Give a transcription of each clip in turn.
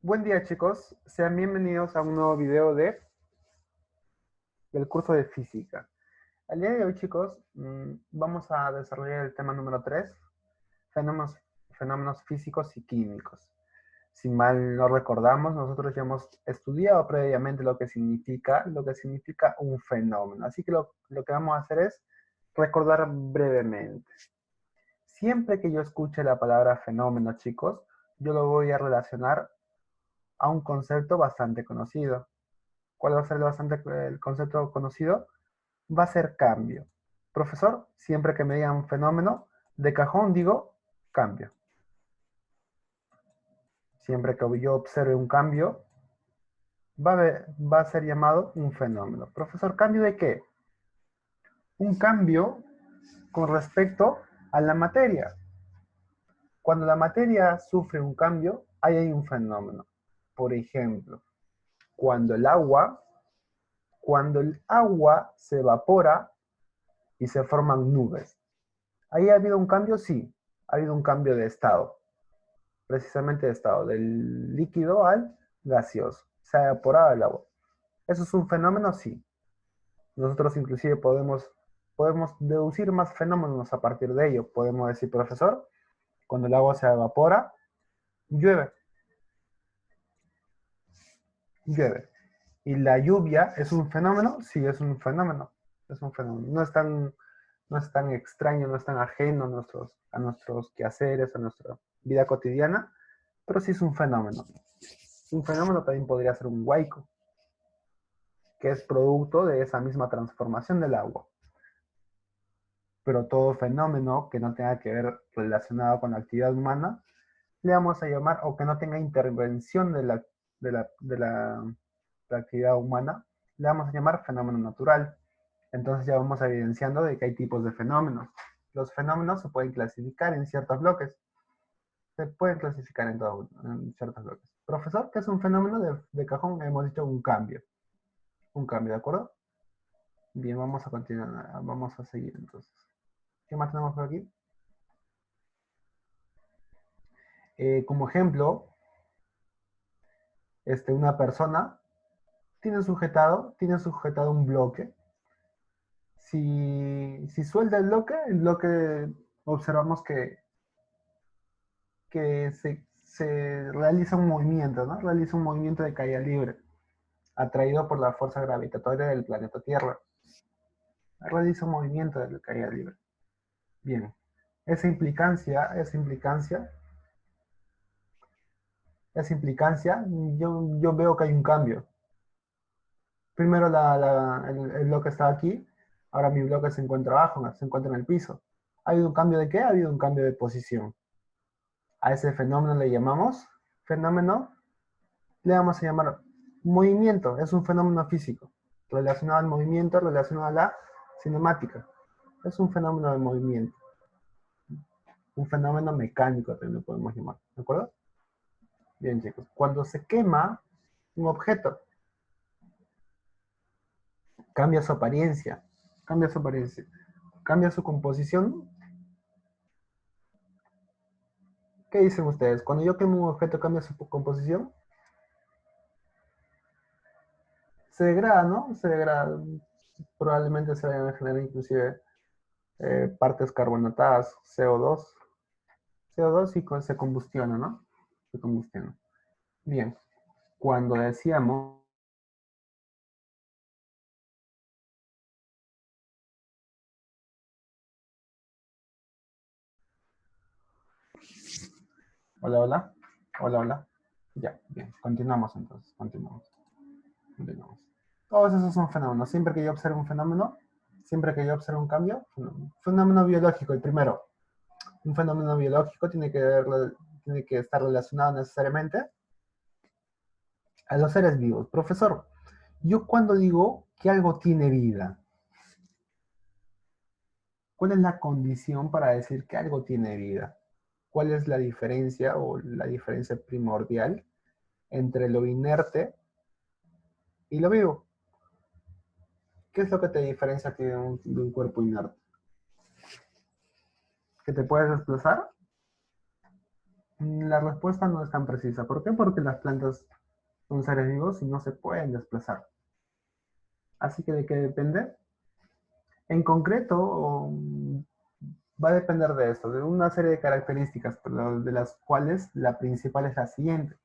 Buen día, chicos, sean bienvenidos a un nuevo video del curso de física. El día de hoy, chicos, vamos a desarrollar el tema número 3, fenómenos, fenómenos físicos y químicos. Si mal no recordamos, nosotros ya hemos estudiado previamente lo que significa un fenómeno. Así que lo que vamos a hacer es recordar brevemente. Siempre que yo escuche la palabra fenómeno, chicos, yo lo voy a relacionar a un concepto bastante conocido. ¿Cuál va a ser el concepto conocido? Va a ser cambio. Profesor, siempre que me digan fenómeno, de cajón digo cambio. Siempre que yo observe un cambio, va a ser llamado un fenómeno. Profesor, ¿cambio de qué? Un cambio con respecto a la materia. Cuando la materia sufre un cambio, ahí hay un fenómeno. Por ejemplo, cuando el agua se evapora y se forman nubes. ¿Ahí ha habido un cambio? Sí, ha habido un cambio de estado, precisamente de estado, del líquido al gaseoso. Se ha evaporado el agua. ¿Eso es un fenómeno? Sí. Nosotros inclusive podemos deducir más fenómenos a partir de ello. Podemos decir, profesor, cuando el agua se evapora, llueve. Llueve. ¿Y la lluvia es un fenómeno? Sí, es un fenómeno. Es un fenómeno. No es tan extraño, no es tan ajeno a nuestros quehaceres, a nuestra vida cotidiana, pero sí es un fenómeno. Un fenómeno también podría ser un huaico, que es producto de esa misma transformación del agua. Pero todo fenómeno que no tenga que ver relacionado con la actividad humana, le vamos a llamar, o que no tenga intervención de la actividad humana, le vamos a llamar fenómeno natural. Entonces ya vamos evidenciando de que hay tipos de fenómenos. Los fenómenos se pueden clasificar en ciertos bloques. Se pueden clasificar en ciertos bloques. Profesor, ¿qué es un fenómeno de cajón? Hemos dicho un cambio. Un cambio, ¿de acuerdo? Bien, vamos a continuar. Vamos a seguir entonces. ¿Qué más tenemos por aquí? Como ejemplo, una persona tiene sujetado un bloque. Si suelta el bloque observamos que se realiza un movimiento, ¿no? Realiza un movimiento de caída libre, atraído por la fuerza gravitatoria del planeta Tierra. Realiza un movimiento de caída libre. Bien, esa implicancia, yo veo que hay un cambio. Primero el bloque estaba aquí, ahora mi bloque se encuentra abajo, se encuentra en el piso. ¿Ha habido un cambio de qué? Ha habido un cambio de posición. A ese fenómeno le llamamos fenómeno, le vamos a llamar movimiento, es un fenómeno físico, relacionado al movimiento, relacionado a la cinemática. Es un fenómeno de movimiento. Un fenómeno mecánico también lo podemos llamar, ¿de acuerdo? Bien, chicos. Cuando se quema un objeto, cambia su apariencia, cambia su apariencia, cambia su composición. ¿Qué dicen ustedes? Cuando yo quemo un objeto, cambia su composición. Se degrada, ¿no? Se degrada. Probablemente se vayan a generar inclusive partes carbonatadas, CO2. CO2 y se combustiona, ¿no? Se combustiona. Bien. Cuando decíamos... Hola, hola. Hola, hola. Ya, bien. Continuamos entonces. Continuamos. Todos esos son fenómenos. Siempre que yo observo un fenómeno, siempre que yo observo un cambio, fenómeno biológico, el primero. Un fenómeno biológico tiene que estar relacionado necesariamente a los seres vivos. Profesor, yo cuando digo que algo tiene vida, ¿cuál es la condición para decir que algo tiene vida? ¿Cuál es la diferencia o la diferencia primordial entre lo inerte y lo vivo? ¿Qué es lo que te diferencia aquí de un cuerpo inerte? ¿Que te puedes desplazar? La respuesta no es tan precisa. ¿Por qué? Porque las plantas son seres vivos y no se pueden desplazar. Así que ¿de qué depende? En concreto, va a depender de esto, de una serie de características, pero de las cuales la principal es la siguiente.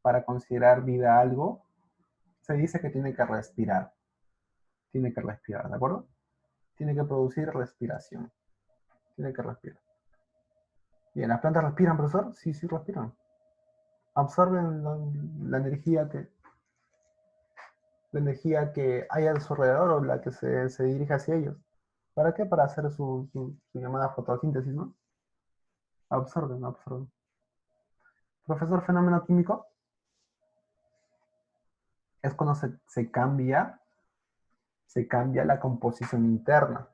Para considerar vida algo, se dice que tiene que respirar. Tiene que respirar, ¿de acuerdo? Tiene que producir respiración. Tiene que respirar. Bien, ¿las plantas respiran, profesor? Sí, sí respiran. Absorben la energía que hay a su alrededor o la que se dirige hacia ellos. ¿Para qué? Para hacer su llamada fotosíntesis, ¿no? Absorben, absorben. Profesor, fenómeno químico es cuando se cambia la composición interna.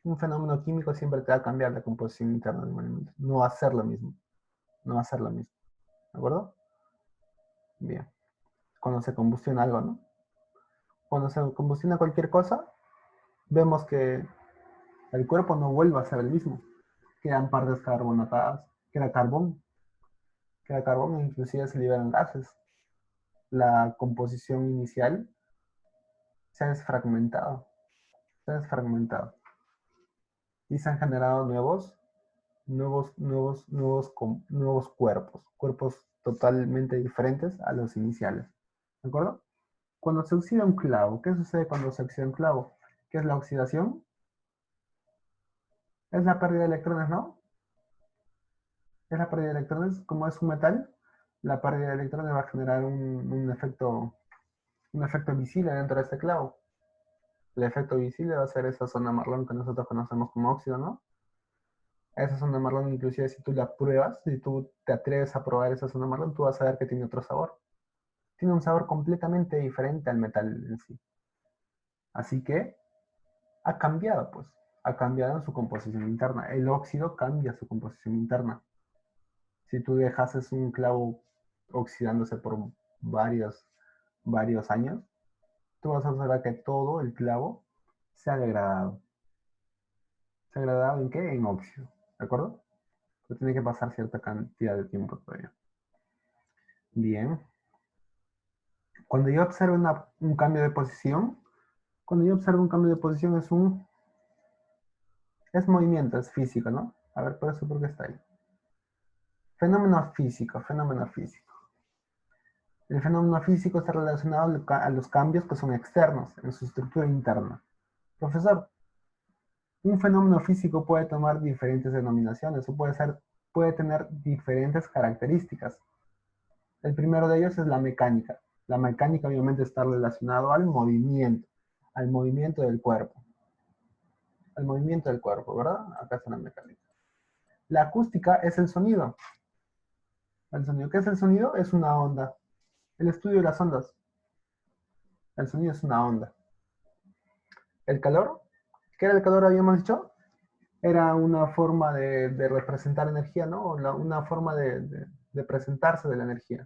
Un fenómeno químico siempre te va a cambiar la composición interna del elemento. No va a ser lo mismo. No va a ser lo mismo. ¿De acuerdo? Bien. Cuando se combustiona algo, ¿no? Cuando se combustiona cualquier cosa, vemos que el cuerpo no vuelve a ser el mismo. Quedan partes carbonatadas, queda carbón e inclusive se liberan gases. La composición inicial se ha desfragmentado, se ha desfragmentado. Y se han generado nuevos cuerpos totalmente diferentes a los iniciales. ¿De acuerdo? Cuando se oxida un clavo, ¿qué sucede cuando se oxida un clavo? ¿Qué es la oxidación? Es la pérdida de electrones, ¿no? Es la pérdida de electrones. Como es un metal, la pérdida de electrones va a generar un efecto visible dentro de este clavo. El efecto visible va a ser esa zona marrón que nosotros conocemos como óxido, ¿no? Esa zona marrón, inclusive si tú la pruebas, si tú te atreves a probar esa zona marrón, tú vas a ver que tiene otro sabor. Tiene un sabor completamente diferente al metal en sí. Así que ha cambiado, pues. Ha cambiado en su composición interna. El óxido cambia su composición interna. Si tú dejases un clavo oxidándose por varios años, tú vas a observar que todo el clavo se ha degradado. ¿Se ha degradado en qué? En óxido. ¿De acuerdo? Pero tiene que pasar cierta cantidad de tiempo todavía. Bien. Cuando yo observo un cambio de posición, cuando yo observo un cambio de posición es movimiento, es físico, ¿no? A ver, por eso, ¿por qué está ahí? Fenómeno físico, fenómeno físico. El fenómeno físico está relacionado a los cambios que son externos en su estructura interna. Profesor, un fenómeno físico puede tomar diferentes denominaciones o puede tener diferentes características. El primero de ellos es la mecánica. La mecánica obviamente está relacionado al movimiento del cuerpo. Al movimiento del cuerpo, ¿verdad? Acá está la mecánica. La acústica es el sonido. El sonido. ¿Qué es el sonido? Es una onda. El estudio de las ondas. El sonido es una onda. El calor. ¿Qué era el calor, habíamos dicho? Era una forma de representar energía, ¿no? Una forma de presentarse de la energía.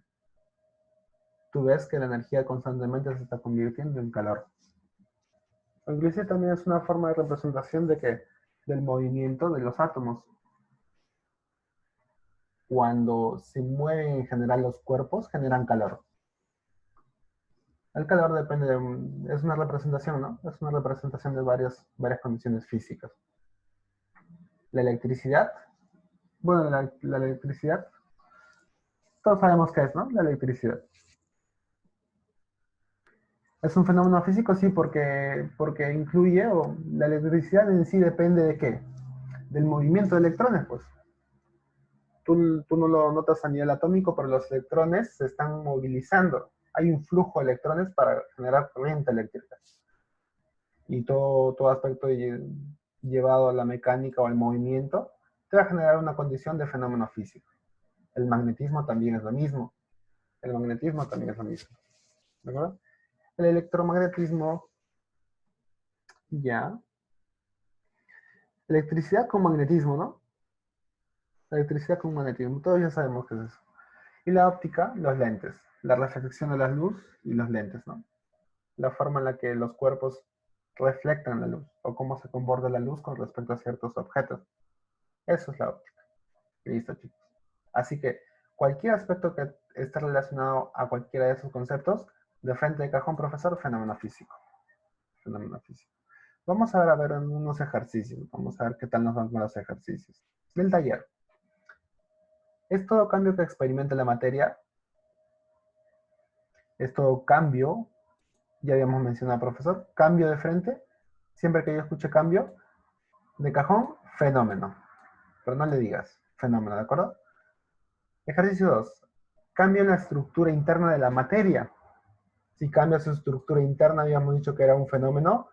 Tú ves que la energía constantemente se está convirtiendo en calor. Inclusive también es una forma de representación del movimiento de los átomos. Cuando se mueven en general los cuerpos, generan calor. El calor depende es una representación, ¿no? Es una representación de varias condiciones físicas. La electricidad, bueno, la electricidad, todos sabemos qué es, ¿no? La electricidad. ¿Es un fenómeno físico? Sí, porque incluye, o la electricidad en sí depende de qué? Del movimiento de electrones, pues. Tú no lo notas a nivel atómico, pero los electrones se están movilizando. Hay un flujo de electrones para generar corriente eléctrica. Y todo aspecto llevado a la mecánica o al movimiento te va a generar una condición de fenómeno físico. El magnetismo también es lo mismo. El magnetismo también es lo mismo. ¿De acuerdo? El electromagnetismo, ya. Electricidad con magnetismo, ¿no? Electricidad con magnetismo. Todos ya sabemos qué es eso. Y la óptica, los lentes. La reflexión de la luz y los lentes, ¿no? La forma en la que los cuerpos reflectan la luz o cómo se comporta la luz con respecto a ciertos objetos. Eso es la óptica. Listo, chicos. Así que cualquier aspecto que esté relacionado a cualquiera de esos conceptos, de frente de cajón, profesor, fenómeno físico. Fenómeno físico. Vamos a ver unos ejercicios. Vamos a ver qué tal nos van con los ejercicios. Del taller. ¿Es todo cambio que experimenta la materia? ¿Es todo cambio? Ya habíamos mencionado, profesor. Cambio de frente. Siempre que yo escuche cambio, de cajón, fenómeno. Pero no le digas fenómeno, ¿de acuerdo? Ejercicio 2. Cambio en la estructura interna de la materia. Si cambia su estructura interna, habíamos dicho que era un fenómeno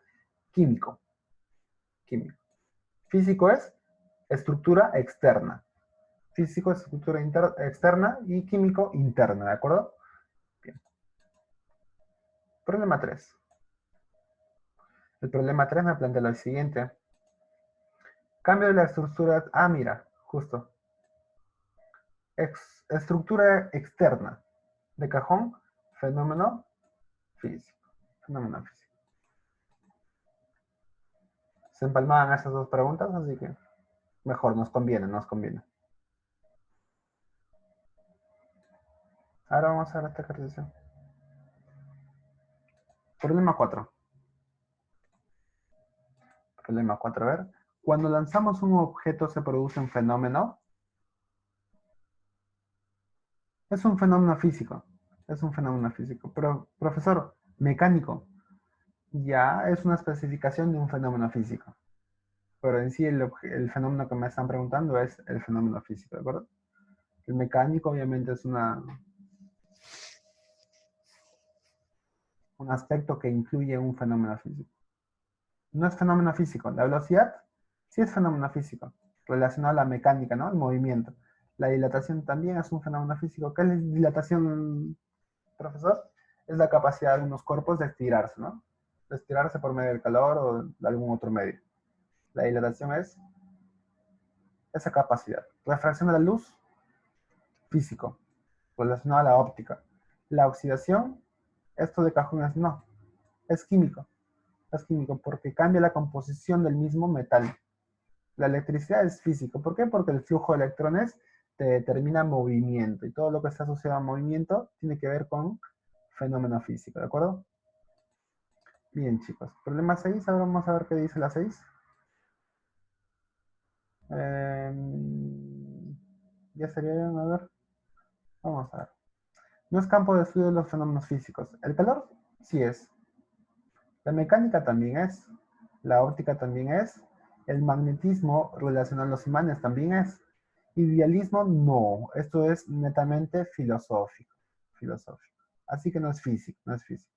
químico. Químico. Físico es estructura externa. Físico es estructura externa y químico interna, ¿de acuerdo? Bien. Problema 3. El problema 3 me plantea lo siguiente. Cambio de la estructura... Ah, mira, justo. Estructura externa. De cajón, fenómeno físico. Fenómeno físico. Se empalmaban esas dos preguntas, así que mejor, nos conviene, nos conviene. Ahora vamos a ver este ejercicio. Problema 4. Problema 4, a ver. Cuando lanzamos un objeto se produce un fenómeno. Es un fenómeno físico. Es un fenómeno físico. Pero, profesor, mecánico. Ya es una especificación de un fenómeno físico. Pero en sí el fenómeno que me están preguntando es el fenómeno físico, ¿de acuerdo? El mecánico obviamente es un aspecto que incluye un fenómeno físico. No es fenómeno físico. La velocidad sí es fenómeno físico, relacionado a la mecánica, ¿no? El movimiento. La dilatación también es un fenómeno físico. ¿Qué es dilatación, profesor? Es la capacidad de algunos cuerpos de estirarse, ¿no? De estirarse por medio del calor o de algún otro medio. La dilatación es esa capacidad. Refracción de la luz, físico, relacionado a la óptica. La oxidación, esto de cajón es no, es químico. Es químico porque cambia la composición del mismo metal. La electricidad es físico. ¿Por qué? Porque el flujo de electrones te determina movimiento y todo lo que está asociado a movimiento tiene que ver con fenómeno físico, ¿de acuerdo? Bien, chicos. Problema 6, ahora vamos a ver qué dice la 6. Ya sería bien, a ver. Vamos a ver. No es campo de estudio de los fenómenos físicos. El calor sí es. La mecánica también es. La óptica también es. El magnetismo relacionado a los imanes también es. Idealismo no. Esto es netamente filosófico. Filosófico. Así que no es físico, no es físico.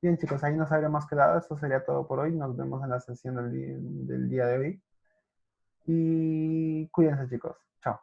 Bien, chicos, ahí nos habríamos quedado. Esto sería todo por hoy. Nos vemos en la sesión del día de hoy. Y cuídense, chicos. Chao.